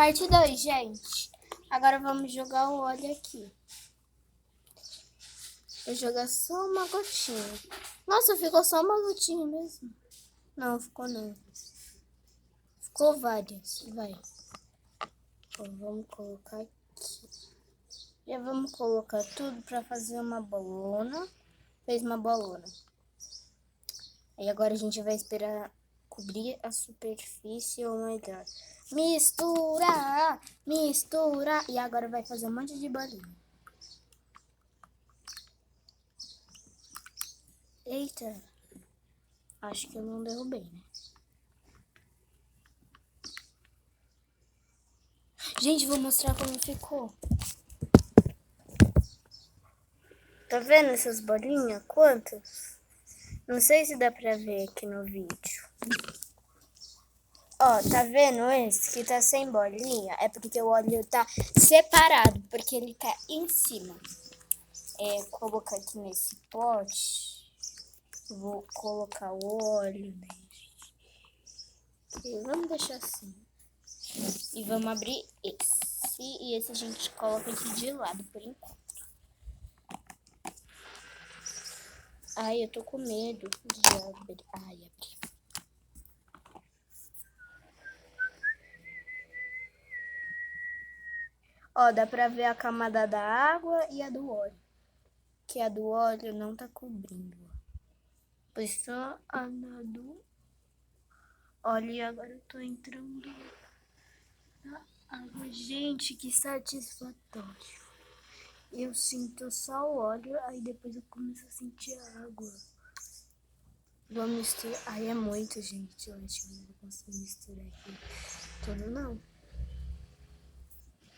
Parte 2, gente. Agora vamos jogar o óleo aqui. Vou jogar só uma gotinha. Nossa, ficou só uma gotinha mesmo. Não, ficou não. Ficou várias. Vai. Então, vamos colocar aqui. Já vamos colocar tudo pra fazer uma bolona. Fez uma bolona. Aí agora a gente vai esperar cobrir a superfície ou melhor. Misturar! Misturar! E agora vai fazer um monte de bolinha. Eita! Acho que eu não derrubei, né? Gente, vou mostrar como ficou. Tá vendo essas bolinhas? Quantas? Não sei se dá pra ver aqui no vídeo. Ó, tá vendo esse que tá sem bolinha? É porque o óleo tá separado, porque ele tá em cima. Colocar aqui nesse pote. Vou colocar o óleo nele. E vamos deixar assim. E vamos abrir esse. E esse a gente coloca aqui de lado por enquanto. Ai, eu tô com medo de abrir. Ai, abri. Ó, dá pra ver a camada da água e a do óleo. Que a do óleo não tá cobrindo. Pois só a do óleo. E agora eu tô entrando na água. Gente, que satisfatório. Eu sinto só o óleo, aí depois eu começo a sentir a água. Vou misturar. Ai, é muito, gente. Eu acho que não vou conseguir misturar aqui tudo, não.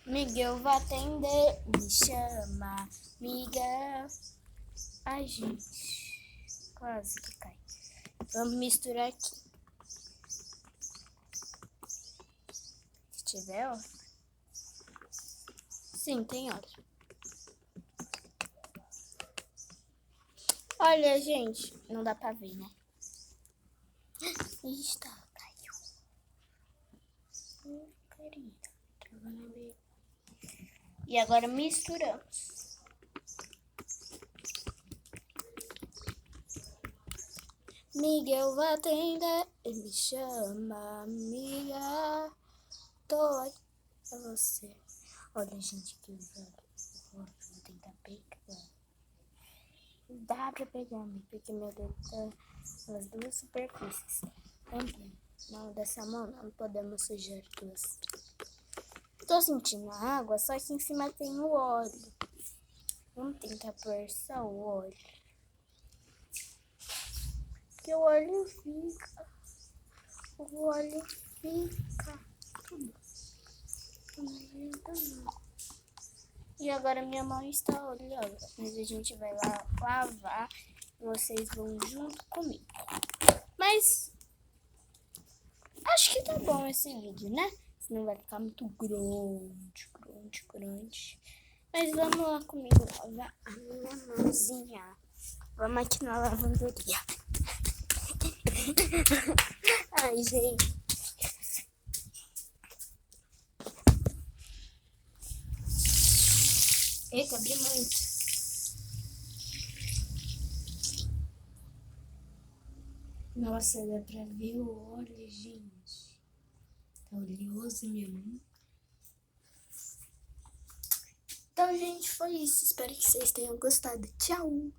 Miguel vai atender. Me chama, Miguel. Ai, gente. Quase que cai. Vamos misturar aqui. Se tiver, ó. Sim, tem óleo. Olha, gente. Não dá pra ver, né? Está, caiu. Carinha. E agora misturamos. Miguel vai atender. Ele chama, amiga. Tô aí pra você. Olha, gente, que velho. Vou tentar pegar. Dá pra pegar, porque meu dedo tá nas duas superfícies. Também. Não, dessa mão não podemos sujar duas. Tô sentindo a água, só que em cima tem o óleo. Vamos tentar pôr só o óleo. Porque o óleo fica. O óleo fica. Tudo. Não adianta não. E agora minha mão está oleosa. Mas a gente vai lá lavar. E vocês vão junto comigo. Mas acho que tá bom esse vídeo, né? Senão vai ficar muito grande. Mas vamos lá comigo lavar a minha mãozinha. Vamos aqui na lavanderia. Ai, gente. Eita, abri muito. Nossa, dá pra ver o óleo, gente. Tá oleoso mesmo. Então, gente, foi isso. Espero que vocês tenham gostado. Tchau!